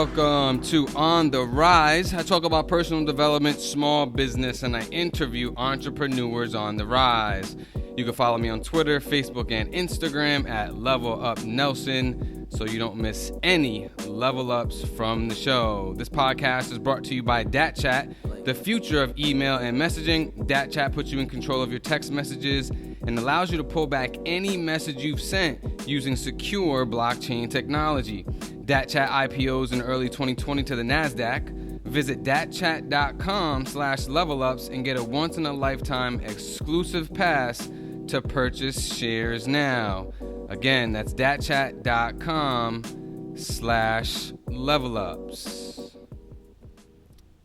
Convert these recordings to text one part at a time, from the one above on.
welcome to On the Rise. I talk about personal development, small business, and I interview entrepreneurs on the rise. You can follow me on Twitter, Facebook, and Instagram at Level Up Nelson so you don't miss any level ups from the show. This podcast is brought to you by DatChat, the future of email and messaging. DatChat puts you in control of your text messages and allows you to pull back any message you've sent using secure blockchain technology. DatChat IPOs in early 2020 to the NASDAQ. Visit datchat.com/levelups and get a once-in-a-lifetime exclusive pass to purchase shares now. Again, that's datchat.com/levelups.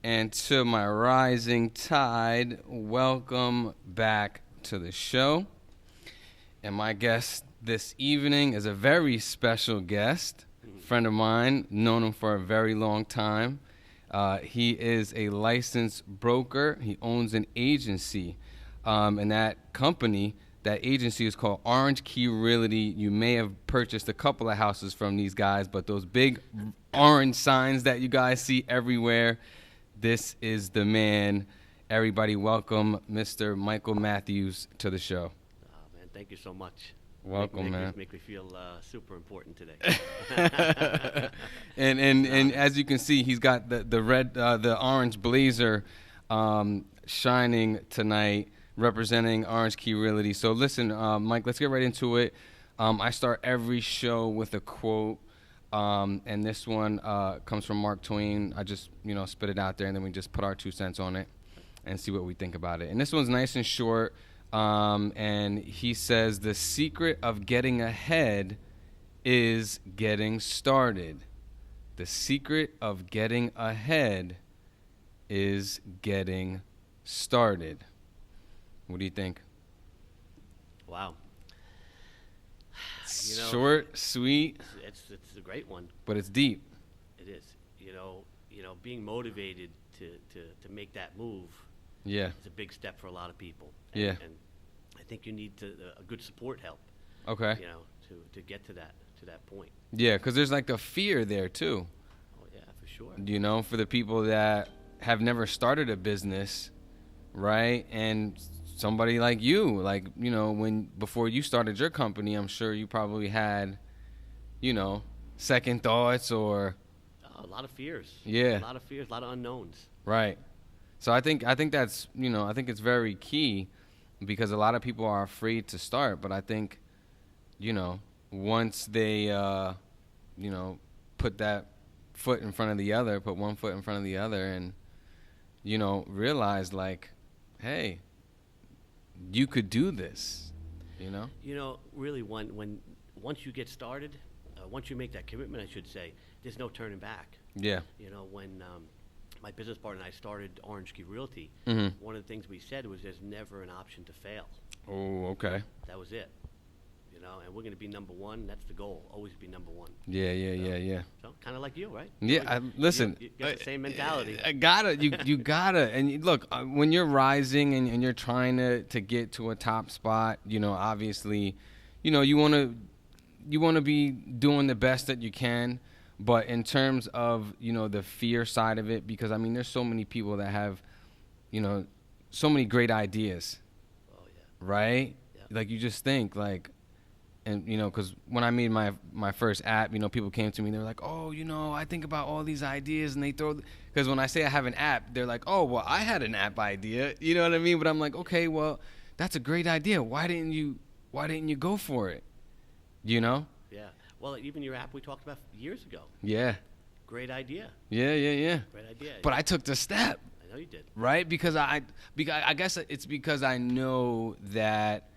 And to my rising tide, welcome back to the show. And my guest this evening is a very special guest, friend of mine, known him for a very long time. He is a licensed broker. He owns an agency, and that agency is called Orange Key Realty. You may have purchased a couple of houses from these guys, but those big orange signs that you guys see everywhere, this is the man. Everybody welcome Mr. Michael Matthews to the show. Oh, man, thank you so much. Welcome, man. Make me feel super important today. and as you can see, he's got the orange blazer shining tonight, representing Orange Key Realty. So listen, Mike, let's get right into it. I start every show with a quote, and this one comes from Mark Twain. I just spit it out there, and then we just put our 2 cents on it and see what we think about it. And this one's nice and short. And he says, the secret of getting ahead is getting started. The secret of getting ahead is getting started. What do you think? Wow. Short, sweet. It's a great one. But it's deep. It is. Being motivated to make that move. Yeah. It's a big step for a lot of people. And I think you need a good support help. Okay. To get to that point. Yeah, because there's like a fear there too. Oh yeah, for sure. For the people that have never started a business, right? And somebody like you, before you started your company, I'm sure you probably had, second thoughts or a lot of fears. Yeah. A lot of fears, a lot of unknowns. Right. So I think that's, I think it's very key because a lot of people are afraid to start. But I think, once they, put that foot in front of the other, put one foot in front of the other and, realize hey, you could do this, Really once you get started, once you make that commitment, I should say, there's no turning back. Yeah. When my business partner and I started Orange Key Realty, one of the things we said was there's never an option to fail. Oh, okay. That was it. And we're going to be number one. That's the goal, always be number one. Yeah. So kind of like you, right? Yeah, listen. You got the same mentality. You gotta. And look, when you're rising and you're trying to get to a top spot, obviously, you want to be doing the best that you can. But in terms of, the fear side of it, because, there's so many people that have, so many great ideas. Oh, yeah. Right? Yeah. You just think, and, because when I made my first app, people came to me, they were like, oh, I think about all these ideas, and they because when I say I have an app, they're like, oh, well, I had an app idea. You know what I mean? But I'm like, okay, well, that's a great idea. Why didn't you go for it? Yeah. Well, even your app we talked about years ago. Yeah. Great idea. Yeah. Great idea. But I took the step. I know you did. Right? Because I guess it's because I know that,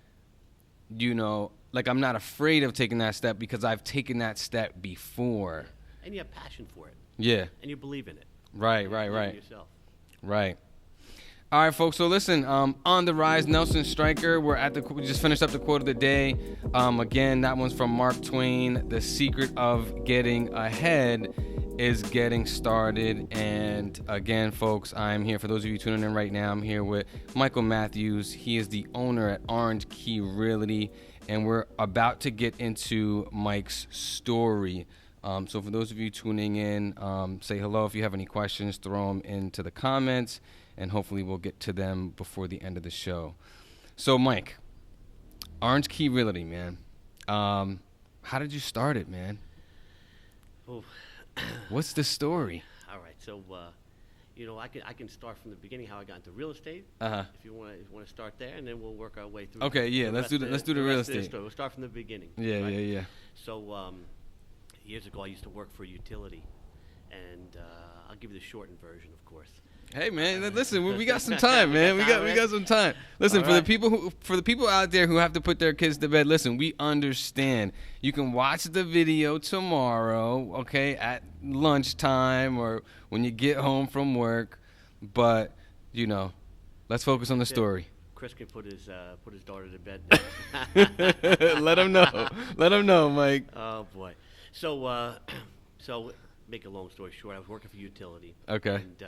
I'm not afraid of taking that step because I've taken that step before. And you have passion for it. Yeah. And you believe in it. Right. You believe in yourself. Right. All right, folks. So listen, on the rise, Nelson Stryker. We just finished up the quote of the day. Again, that one's from Mark Twain. The secret of getting ahead is getting started. And again, folks, I'm here. For those of you tuning in right now, I'm here with Michael Matthews. He is the owner at Orange Key Realty, and we're about to get into Mike's story. So for those of you tuning in, say hello. If you have any questions, throw them into the comments, and hopefully we'll get to them before the end of the show. So, Mike, Orange Key Realty, man. How did you start it, man? Oh. What's the story? All right, so I can start from the beginning how I got into real estate. Uh-huh. If you want to start there, and then we'll work our way through. Okay, yeah, let's do the real estate. We'll start from the beginning. Yeah, right? yeah. So years ago, I used to work for a utility, and I'll give you the shortened version, of course. Hey man, listen, we got some time, man. We got some time. Listen, for the people out there who have to put their kids to bed, listen, we understand. You can watch the video tomorrow, okay, at lunchtime or when you get home from work, but let's focus on the story. Chris can put his daughter to bed now. Let him know. Let him know, Mike. Oh boy. So make a long story short, I was working for utility. Okay. And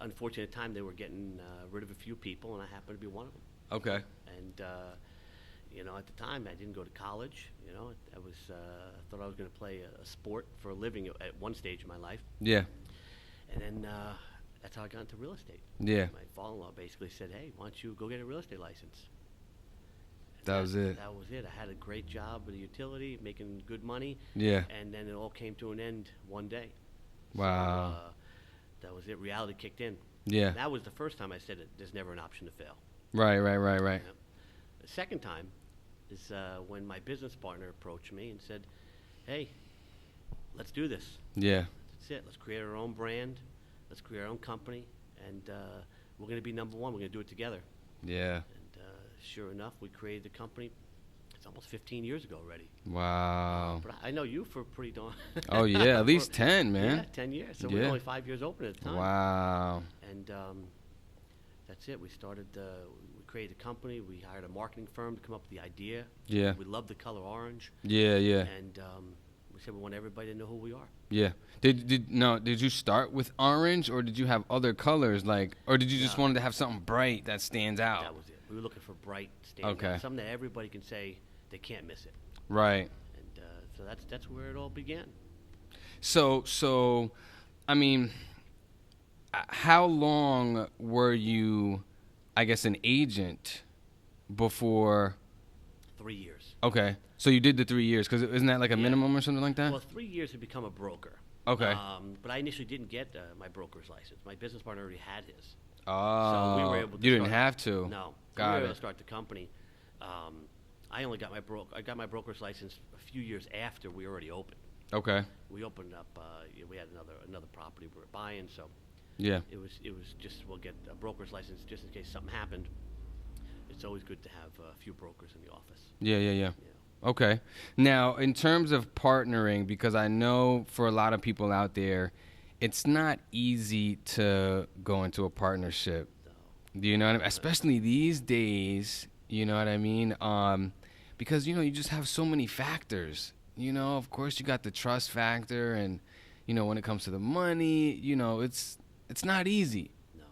unfortunately, at the time they were getting rid of a few people, and I happened to be one of them. Okay. And at the time, I didn't go to college. I was thought I was going to play a sport for a living at one stage in my life. Yeah. And then that's how I got into real estate. Yeah. My father-in-law basically said, "Hey, why don't you go get a real estate license?" That was it. That was it. I had a great job with a utility, making good money. Yeah. And then it all came to an end one day. Wow. So, that was it. Reality kicked in. Yeah. And that was the first time I said it. There's never an option to fail. Right. Yeah. The second time is when my business partner approached me and said, "Hey, let's do this. Yeah. That's it. Let's create our own brand. Let's create our own company, and we're going to be number one. We're going to do it together." Yeah. And sure enough, we created the company. It's almost 15 years ago already. Wow. But I know you for pretty darn. Oh yeah, at least 10, man. Yeah, 10 years. So we're only 5 years open at the time. Wow. And that's it. We started. We created a company. We hired a marketing firm to come up with the idea. Yeah. We love the color orange. Yeah. And we said we want everybody to know who we are. Yeah. Did you start with orange, or did you have other colors, or did you just wanted to have something bright that stands out? That was it. We were looking for bright, stands out, something that everybody can say they can't miss it. Right. And so that's where it all began. So, I mean, how long were you, I guess, an agent before? 3 years. Okay. So you did the 3 years, because isn't that like a minimum or something like that? Well, 3 years to become a broker. Okay. But I initially didn't get my broker's license. My business partner already had his. Oh. So we were able to you didn't have to. No. Got we were it. able to start the company. I only got I got my broker's license a few years after we already opened. Okay. We opened up. We had another property we were buying, so Yeah. it was just we'll get a broker's license just in case something happened. It's always good to have a few brokers in the office. Yeah. Okay. Now, in terms of partnering, because I know for a lot of people out there, it's not easy to go into a partnership. So, Do you know what I mean? Especially these days, you know what I mean? Because, you just have so many factors. Of course, you got the trust factor, and, when it comes to the money, it's not easy,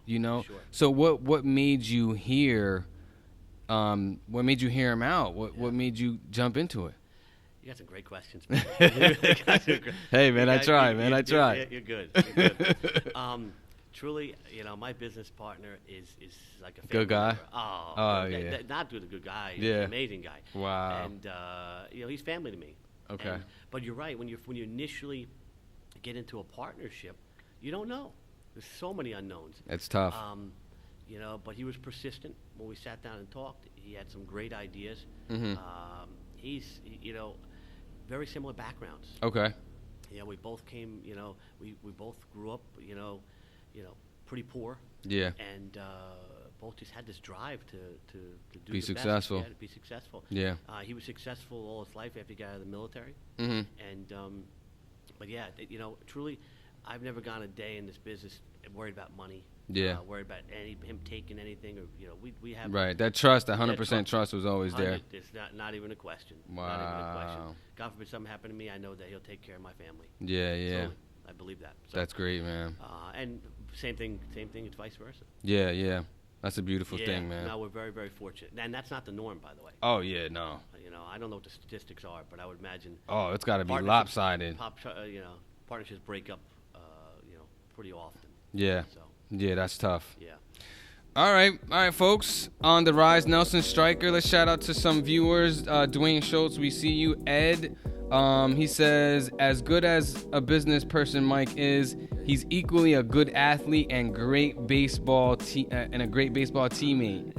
Sure. So what made you hear what made you hear him out? What made you jump into it? You got some great questions. Hey, man, I try. You're good. Truly, my business partner is like a family good guy. member. Oh, yeah. Not good, a good guy. Yeah. An amazing guy. Wow. And he's family to me. Okay. But you're right. When you initially get into a partnership, you don't know. There's so many unknowns. It's tough. But he was persistent. When we sat down and talked, he had some great ideas. Mm-hmm. He's very similar backgrounds. Okay. We both came. We both grew up. Pretty poor. Yeah. And both just had this drive to do Be the successful. best. Yeah, to be successful. Yeah. He was successful all his life after he got out of the military. Mm-hmm. And but yeah, truly, I've never gone a day in this business worried about money. Yeah. Worried about him taking anything, or we have Right. That trust, 100% trust was always there. It's not even a question. Wow. Not even a question. God forbid something happened to me, I know that he'll take care of my family. Yeah. Solely. I believe that. So, That's great, man. and same thing. It's vice versa. Yeah. That's a beautiful thing, man. No, we're very, very fortunate. And that's not the norm, by the way. Oh, yeah, no. I don't know what the statistics are, but I would imagine. Oh, it's got to be lopsided. Partnerships break up, pretty often. Yeah. So. Yeah, that's tough. Yeah. All right, folks. On the rise, Nelson Stryker. Let's shout out to some viewers. Dwayne Schultz, we see you. Ed, he says, as good as a business person Mike is, he's equally a good athlete and great baseball and a great baseball teammate.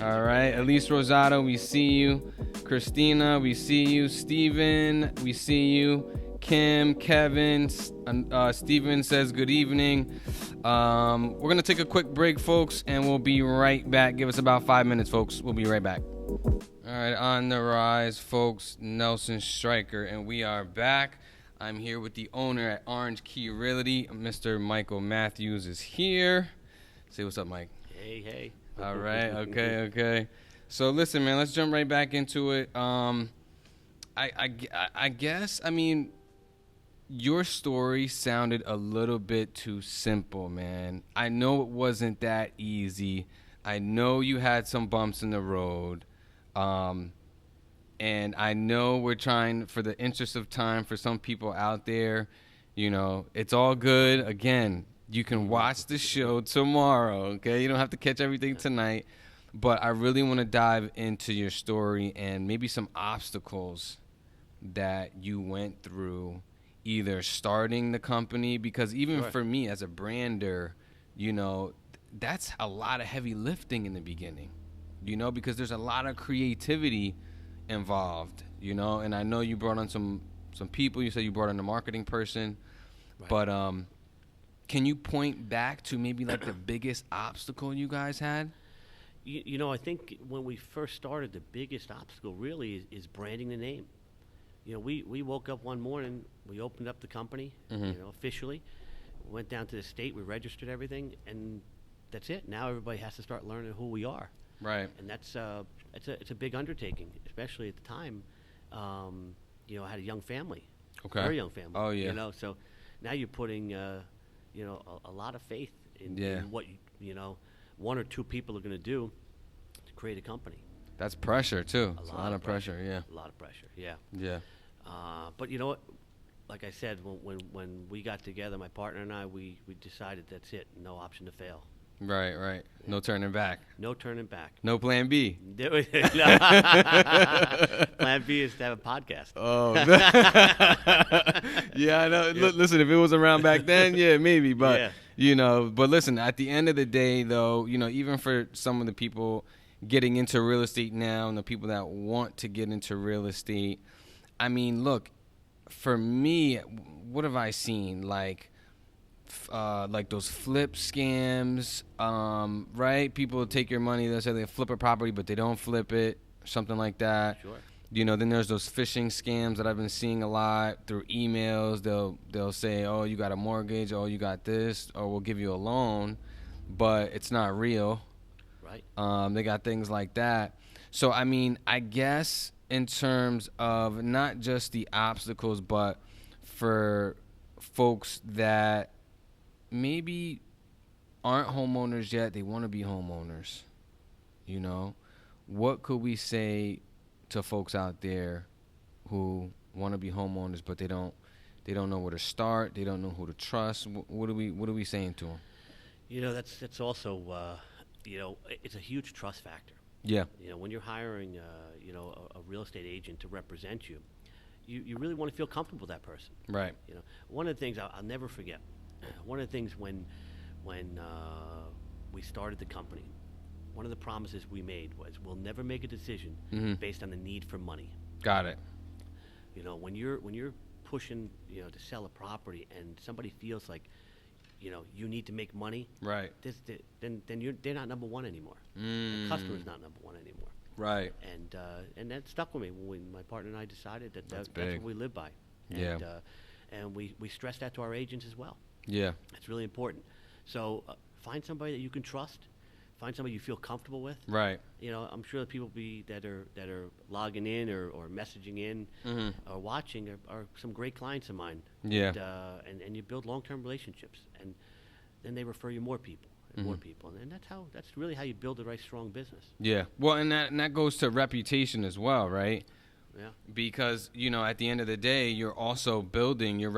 All right, Elise Rosado, we see you. Christina, we see you. Steven, we see you. Kim, Kevin, Steven says good evening. We're going to take a quick break, folks, and we'll be right back. Give us about 5 minutes, folks. We'll be right back. All right, on the rise, folks, Nelson Stryker, and we are back. I'm here with the owner at Orange Key Realty. Mr. Michael Matthews is here. Say what's up, Mike. Hey. All right, okay. So listen, man, let's jump right back into it. I guess, your story sounded a little bit too simple, man. I know it wasn't that easy. I know you had some bumps in the road. And I know we're trying, for the interest of time, for some people out there, it's all good. Again, you can watch the show tomorrow, okay? You don't have to catch everything tonight. But I really want to dive into your story and maybe some obstacles that you went through, either starting the company, because even for me as a brander, that's a lot of heavy lifting in the beginning, because there's a lot of creativity involved, and I know you brought on some people. You said you brought on a marketing person, but can you point back to maybe like the biggest obstacle you guys had? I think when we first started, the biggest obstacle really is branding the name. We woke up one morning, we opened up the company, officially, went down to the state, we registered everything, and that's it. Now everybody has to start learning who we are. Right. And that's it's a big undertaking, especially at the time. I had a young family. Okay. Very young family. Oh yeah. So now you're putting a lot of faith in what one or two people are going to do to create a company. That's pressure too. It's a lot of pressure. Yeah. A lot of pressure. Yeah. Yeah. But you know what? Like I said, when we got together, my partner and I, we decided that's it. No option to fail. Right. Yeah. No turning back. No turning back. No plan B. Plan B is to have a podcast. Oh. Yeah, I know. Yeah. Listen, if it was around back then, yeah, maybe. But, but listen, at the end of the day, though, even for some of the people getting into real estate now and the people that want to get into real estate, look, for me, what have I seen? Like those flip scams, right? People take your money. They'll say they flip a property, but they don't flip it, something like that. Sure. Then there's those phishing scams that I've been seeing a lot through emails. They'll say, oh, you got a mortgage, oh, you got this, or we'll give you a loan, but it's not real. Right. They got things like that. So, I guess in terms of not just the obstacles, but for folks that maybe aren't homeowners yet, they want to be homeowners, what could we say to folks out there who want to be homeowners, but they don't know where to start, they don't know who to trust? What are we saying to them? That's also it's a huge trust factor. Yeah. When you're hiring a real estate agent to represent you, you really want to feel comfortable with that person. Right. One of the things I'll never forget, one of the things when we started the company, one of the promises we made was we'll never make a decision based on the need for money. Got it. When you're pushing to sell a property and somebody feels like you need to make money, right? Then they're not number one anymore. The customer's not number one anymore. Right. And that stuck with me when my partner and I decided that's what we live by. And we stress that to our agents as well. Yeah. It's really important. So find somebody that you can trust. Find somebody you feel comfortable with. Right. I'm sure the people that are logging in or messaging in or watching are some great clients of mine. Yeah. And you build long-term relationships, and then they refer you more people, and more people, and that's really how you build a very strong business. Yeah. Well, and that goes to reputation as well, right? Yeah. Because at the end of the day, you're also building your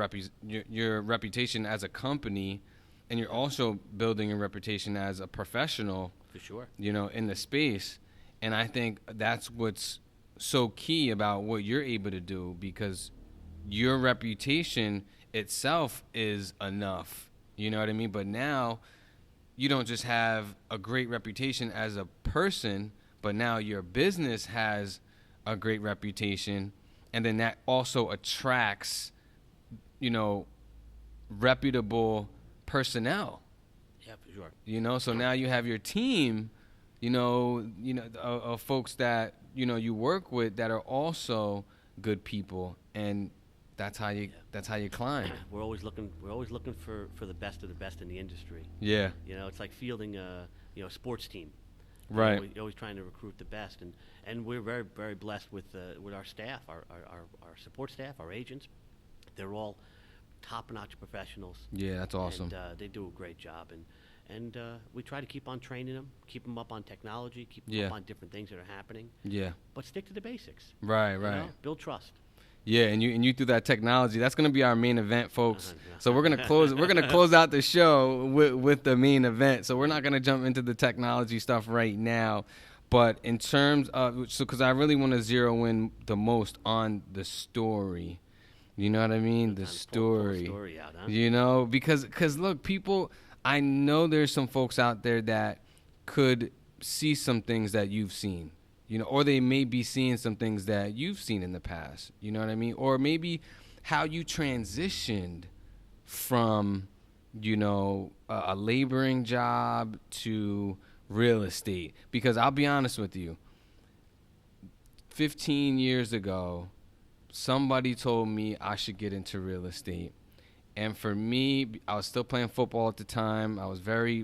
reputation as a company, and you're also building a reputation as a professional. For sure. In the space, and I think that's what's so key about what you're able to do, because your reputation itself is enough. You know what I mean? But now you don't just have a great reputation as a person, but now your business has a great reputation, and then that also attracts, reputable personnel. Yeah, for sure. So now you have your team, of folks that you work with that are also good people, and that's how you climb. We're always looking for the best of the best in the industry. Yeah. It's like fielding a sports team. Right. You're always trying to recruit the best, and we're very, very blessed with our staff, our support staff, our agents. They're all top-notch professionals. Yeah, that's awesome. And they do a great job, and we try to keep on training them, keep them up on technology, keep them up on different things that are happening. Yeah. But stick to the basics. Right. Build trust. Yeah, and you through that technology. That's going to be our main event, folks. So we're going to close out the show with the main event. So we're not going to jump into the technology stuff right now. But in terms of, because I really want to zero in the most on the story. You know what I mean? The story. Pull the story out, huh? Because look, people, I know there's some folks out there that could see some things that you've seen. Or they may be seeing some things that you've seen in the past. You know what I mean? Or maybe how you transitioned from, a laboring job to real estate. Because I'll be honest with you, 15 years ago, somebody told me I should get into real estate. And for me, I was still playing football at the time. I was very,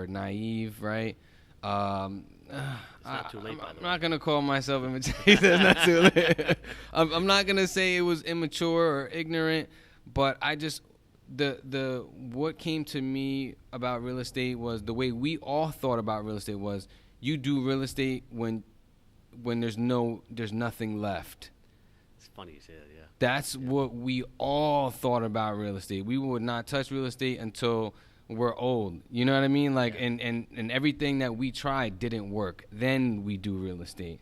naive, right? It's not too late, by the way. I'm not going to call myself immature. It's not too late. I'm not going to say it was immature or ignorant, but I just, what came to me about real estate was the way we all thought about real estate was you do real estate when there's nothing left. It's funny you say that, yeah. That's what we all thought about real estate. We would not touch real estate until we're old. You know what I mean? Like, and everything that we tried didn't work. Then we do real estate.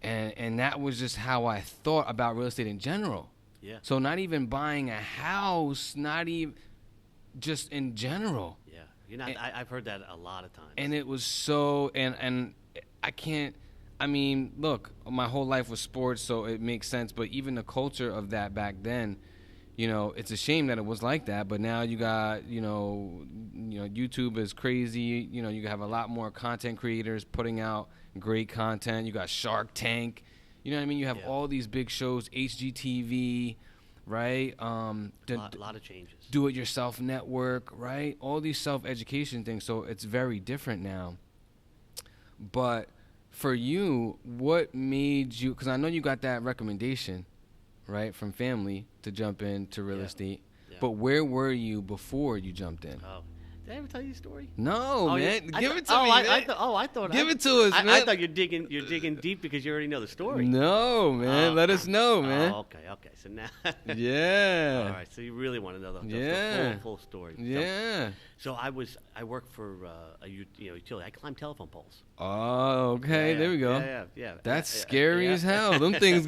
And that was just how I thought about real estate in general. Yeah. So not even buying a house, not even just in general. Yeah. I've heard that a lot of times. And it was so, and I can't, look, my whole life was sports, so it makes sense. But even the culture of that back then, it's a shame that it was like that. But now you got, YouTube is crazy. You have a lot more content creators putting out great content. You got Shark Tank. You know what I mean? You have all these big shows, HGTV, right? A lot of changes. Do-it-yourself network, right? All these self-education things. So it's very different now. But for you, what made you, because I know you got that recommendation, right, from family to jump into real estate. Yeah. But where were you before you jumped in? Oh. Did I ever tell you the story? No, man. Give it to me, man. I thought. Give it to us, man. I thought you're digging deep because you already know the story. No, man. Let us know, man. Oh, okay. So now. Yeah. All right. So you really want to know the full story. Yeah. So I worked for a utility. I climbed telephone poles. Oh, okay. Yeah, there we go. Yeah. That's scary as hell. Them things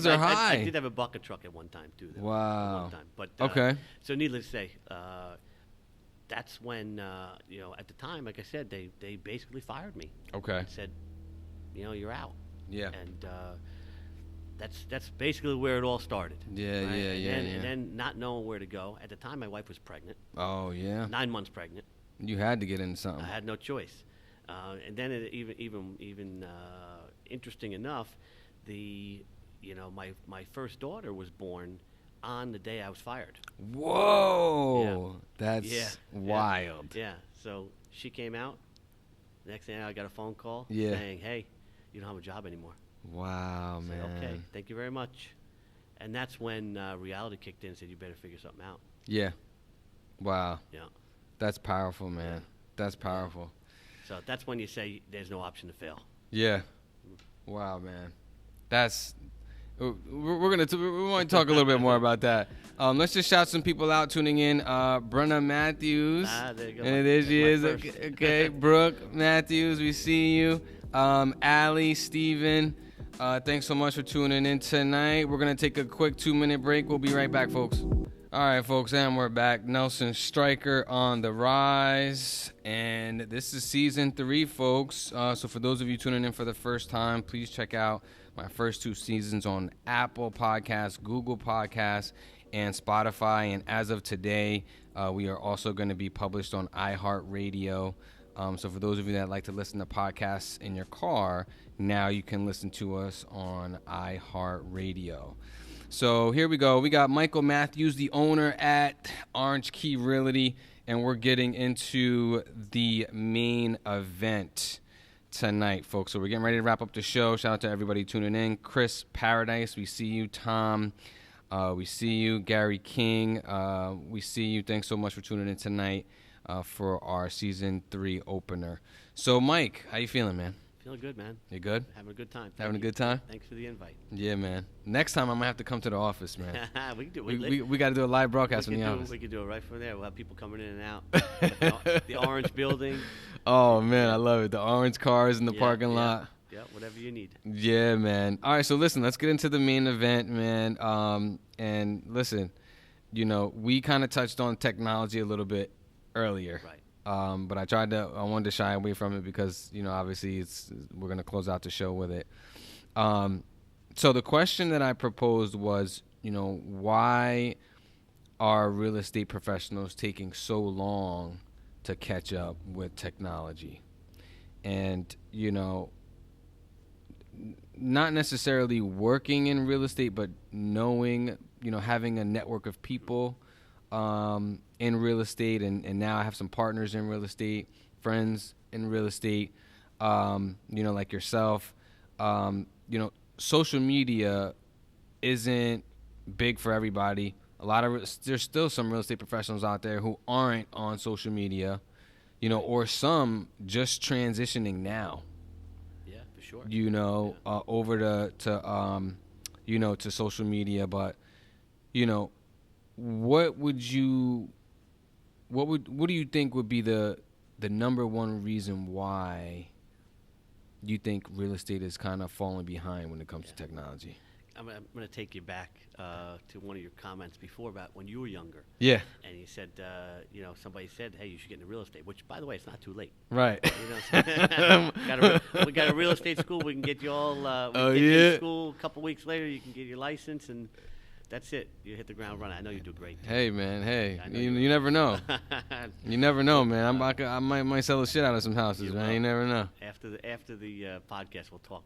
are high. I did have a bucket truck at one time too. Wow. At one time. But okay. So needless to say, that's when at the time, like I said, they basically fired me. Okay. And said, you're out. Yeah. And that's basically where it all started. Yeah, right? And then not knowing where to go. At the time, my wife was pregnant. Oh yeah. 9 months pregnant. You had to get into something. I had no choice. And then it even interesting enough, my first daughter was born on the day I was fired. Whoa. That's wild. Yeah. So she came out. Next thing I got a phone call Yeah. saying, "Hey, you don't have a job anymore." Wow, I said, man. okay, thank you very much. And that's when reality kicked in and said, you better figure something out. Yeah. Wow. Yeah. That's powerful, man. That's powerful. So that's when you say there's no option to fail. Yeah. Wow, man. That's we want to talk a little bit more about that. Let's just shout some people out tuning in. Brenna Matthews. There you go. And there she is. Okay. Brooke Matthews, we see you. Allie, Steven. Thanks so much for tuning in tonight. We're going to take a quick 2-minute break. We'll be right back, folks. All right, folks, and we're back. Nelson Stryker on the rise, and this is season 3, folks. So for those of you tuning in for the first time, please check out my first 2 seasons on Apple Podcasts, Google Podcasts, and Spotify. And as of today, we are also going to be published on iHeartRadio. So for those of you that like to listen to podcasts in your car, now you can listen to us on iHeartRadio. So here we go. We got Michael Matthews, the owner at Orange Key Realty, and we're getting into the main event tonight, folks. So we're getting ready to wrap up the show. Shout out to everybody tuning in. Chris Paradise, we see you. Tom, we see you. Gary King, we see you. Thanks so much for tuning in tonight for our season 3 opener. So, Mike, how you feeling, man? Feeling good, man. You good? Having a good time. Having a good time? Thanks for the invite. Yeah, man. Next time, I might have to come to the office, man. We can do we got to do a live broadcast from the office. We can do it right from there. We'll have people coming in and out. The orange building. Oh, man, I love it. The orange cars in the parking lot. Yeah, whatever you need. Yeah, man. All right, so listen, let's get into the main event, man. And listen, you know, we kind of touched on technology a little bit earlier. Right. But I wanted to shy away from it because, you know, obviously we're going to close out the show with it. So the question that I proposed was, you know, why are real estate professionals taking so long to catch up with technology? And, you know, not necessarily working in real estate, but knowing, you know, having a network of people in real estate, and now I have some partners in real estate, friends in real estate, you know, like yourself. You know, social media isn't big for everybody. There's still some real estate professionals out there who aren't on social media, you know, or some just transitioning now. Yeah, for sure. You know, over to you know, to social media, but you know, what do you think would be the number one reason why you think real estate is kind of falling behind when it comes to technology? I'm going to take you back to one of your comments before about when you were younger. Yeah. And you said, you know, somebody said, hey, you should get into real estate, which, by the way, it's not too late. Right. You know, we got a real estate school. We can get you all you in school. A couple weeks later, you can get your license, and that's it. You hit the ground running. I know you do great. Hey, man. Hey, you never know. You never know, man. I might sell the shit out of some houses, man. You never know. After the podcast, we'll talk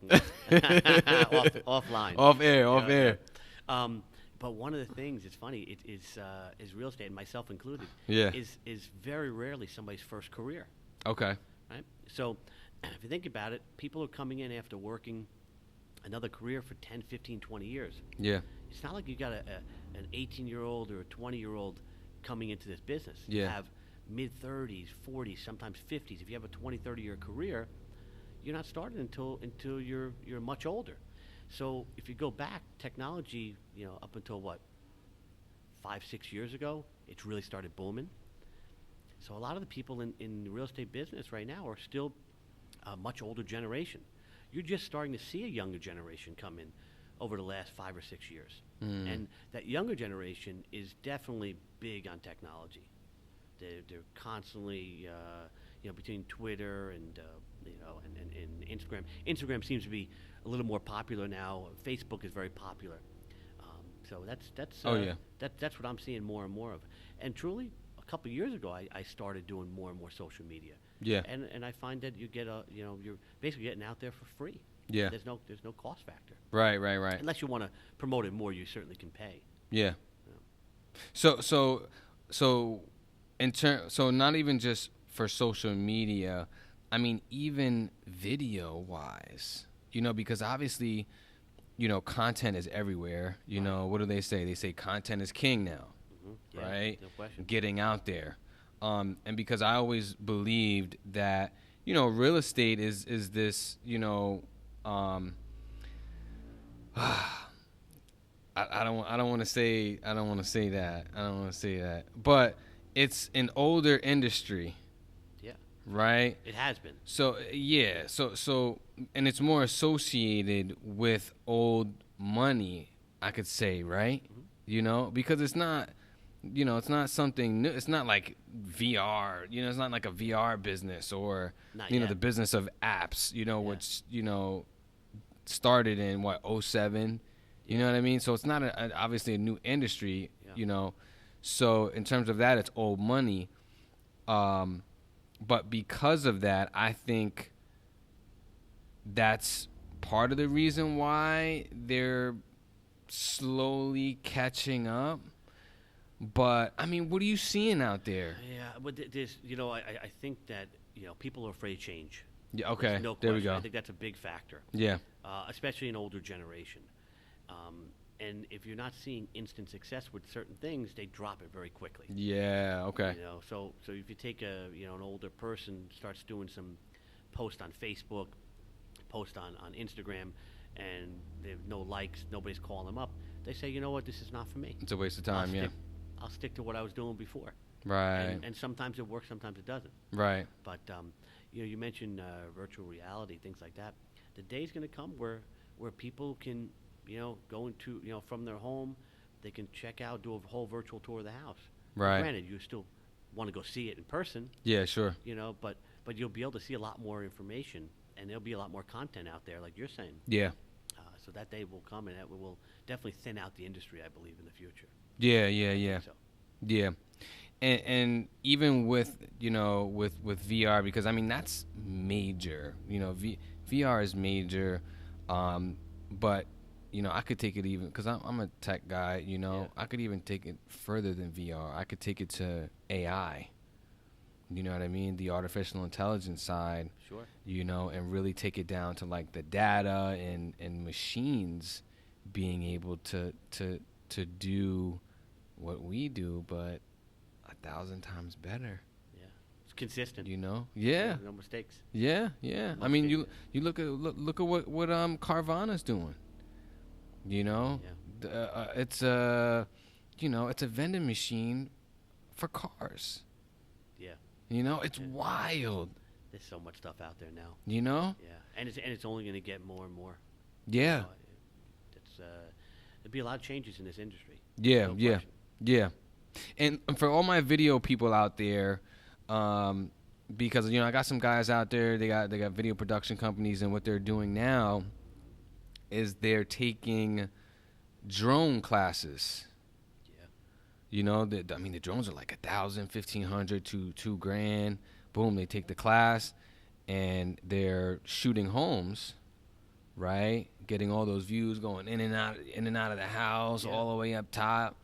offline. Off air. But one of the things, it's funny, it is real estate, and myself included. Yeah. Is very rarely somebody's first career. Okay. Right. So, if you think about it, people are coming in after working another career for 10, 15, 20 years. Yeah. It's not like you got an 18-year-old or a 20-year-old coming into this business. Yeah. You have mid-30s, 40s, sometimes 50s. If you have a 20, 30-year career, you're not starting until you're much older. So if you go back, technology, you know, up until 5, 6 years ago, it's really started booming. So a lot of the people in the real estate business right now are still a much older generation. You're just starting to see a younger generation come in over the last 5 or 6 years. And that younger generation is definitely big on technology. They're constantly, you know, between Twitter and, you know, and Instagram. Instagram seems to be a little more popular now. Facebook is very popular. So that's what I'm seeing more and more of. And truly, a couple of years ago, I started doing more and more social media. Yeah. And I find that you get you're basically getting out there for free. Yeah. There's no cost factor. Right. Unless you want to promote it more, you certainly can pay. Yeah. So not even just for social media, I mean even video wise, you know, because obviously, you know, content is everywhere. You know, what do they say? They say content is king now, Yeah, right? no question. Getting out there. And because I always believed that, you know, real estate is this, you know, I don't want to say that, but it's an older industry, Yeah, right? it has been. So yeah, so and it's more associated with old money, I could say, right? Mm-hmm. You know, because it's not, you know, it's not something new. It's not like VR, you know, it's not like a VR business or, Not you know, yet. the business of apps, you know, Yeah. which, you know, started in what, '07, you know what I mean? So it's not obviously a new industry, Yeah. you know. So in terms of that, it's old money. But because of that, I think that's part of the reason why they're slowly catching up. But I mean, what are you seeing out there? Yeah, but there's, you know, I think that, you know, people are afraid of change. Yeah, okay, There's no there question. we go. I think that's a big factor, Yeah, especially an older generation. And if you're not seeing instant success with certain things, they drop it very quickly. yeah, okay, You know, so if you take an older person starts doing some post on Facebook, post on Instagram, and they have no likes, nobody's calling them up. They say, you know what, this is not for me. it's a waste of time. Yeah, I'll stick to what I was doing before. right, And sometimes it works, sometimes it doesn't. right, But you know, you mentioned virtual reality, things like that. The day's going to come where people can, you know, go into, you know, from their home, they can check out, do a whole virtual tour of the house. right. Granted, you still want to go see it in person, Yeah, sure. you know, but you'll be able to see a lot more information, and there'll be a lot more content out there, like you're saying. Yeah, So that day will come, and that will definitely thin out the industry, I believe, in the future. yeah, yeah, yeah, So, yeah. And even with, you know, with VR, because I mean that's major. You know, VR is major, but you know I could take it even because I'm a tech guy. You know, Yeah. I could even take it further than VR. I could take it to AI. You know what I mean? The artificial intelligence side. sure. You know, and really take it down to like the data and machines being able to do what we do, but 1,000 times better. Yeah. It's consistent. You know? Yeah. No mistakes. Yeah, yeah. I Must mean, be, you look at what Carvana's doing. You know, Yeah. it's a, you know, it's a vending machine for cars. Yeah. You know, it's Yeah. wild. There's so much stuff out there now. You know? Yeah. And it's only going to get more and more. Yeah. So it's there'll be a lot of changes in this industry. Yeah. No Yeah. question. Yeah. And for all my video people out there, because you know I got some guys out there. They got video production companies, and what they're doing now is they're taking drone classes. Yeah. You know, I mean the drones are like 1,000, 1,500 to $2,000. Boom, they take the class, and they're shooting homes, right? Getting all those views going in and out of the house, Yeah. all the way up top.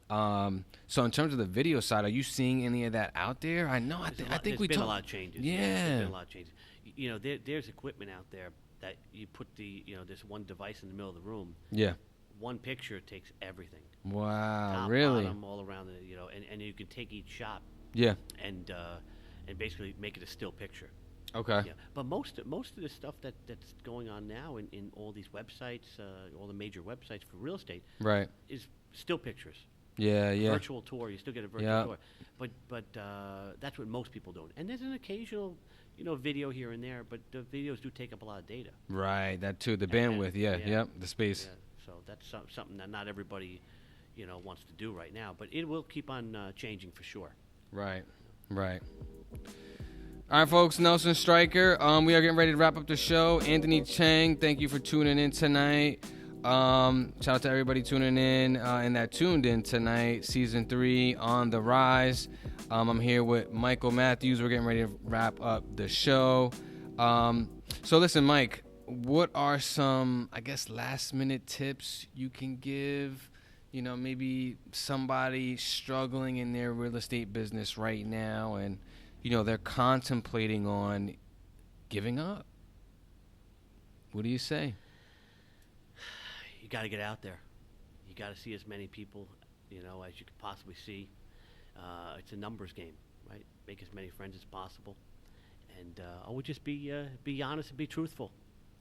So in terms of the video side, are you seeing any of that out there? I know. I think we there's been a talked. lot of changes. Yeah. There's been a lot of changes. You know, there's equipment out there that you put this one device in the middle of the room. Yeah. One picture takes everything. Wow. Top, Really? bottom, all around it. You know, and you can take each shot Yeah. and basically make it a still picture. Okay. Yeah. But most of the stuff that's going on now in all these websites, all the major websites for real estate, Right. is still pictures. Yeah. Yeah. Virtual tour, you still get a virtual Yeah. tour, but that's what most people do. And there's an occasional, you know, video here and there, but the videos do take up a lot of data. Right. That too. The And- bandwidth. Yeah. yeah. Yep. The space. Yeah, so that's something that not everybody, you know, wants to do right now, but it will keep on changing for sure. Right. Right. All right, folks. Nelson Stryker. We are getting ready to wrap up the show. Anthony Chang, thank you for tuning in tonight. Shout out to everybody tuning in and that tuned in tonight. Season 3 on the rise. I'm here with Michael Matthews. We're getting ready to wrap up the show. So listen, Mike, what are some, I guess, last minute tips you can give? You know, maybe somebody struggling in their real estate business right now and, you know, they're contemplating on giving up. What do you say? You got to get out there. You got to see as many people, you know, as you could possibly see. It's a numbers game. right? Make as many friends as possible, and always just be honest and be truthful.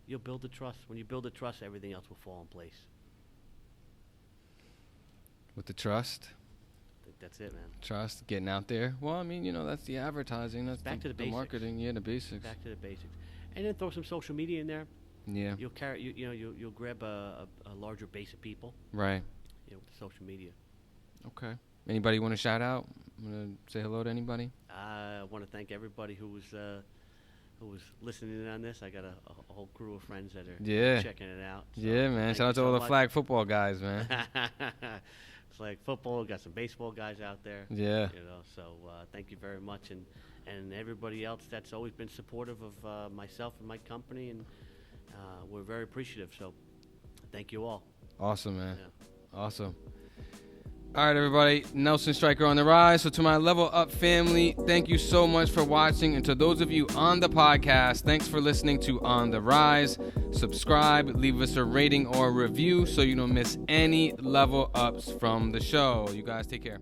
You'll build the trust. When you build the trust, everything else will fall in place. With the trust. I think that's it, man. Trust, getting out there. Well, I mean, that's the advertising. That's Back to the the basics. marketing. Yeah, the basics. Back to the basics, and then throw some social media in there. Yeah. You'll carry, you'll grab a larger base of people, Right. with the social media. Okay. Anybody want to shout out? Want to say hello to anybody? I want to thank everybody who was listening in on this. I got a whole crew of friends that are checking it out. So Yeah, man. Shout out to all the flag football guys, man. Flag football, got some baseball guys out there. Yeah. So thank you very much, and everybody else that's always been supportive of myself and my company, and we're very appreciative. So thank you all. Awesome, man. Yeah. Awesome. All right, everybody. Nelson Stryker on the rise. So to my Level Up family, thank you so much for watching. And to those of you on the podcast, thanks for listening to On the Rise. Subscribe, leave us a rating or a review so you don't miss any level ups from the show. You guys take care.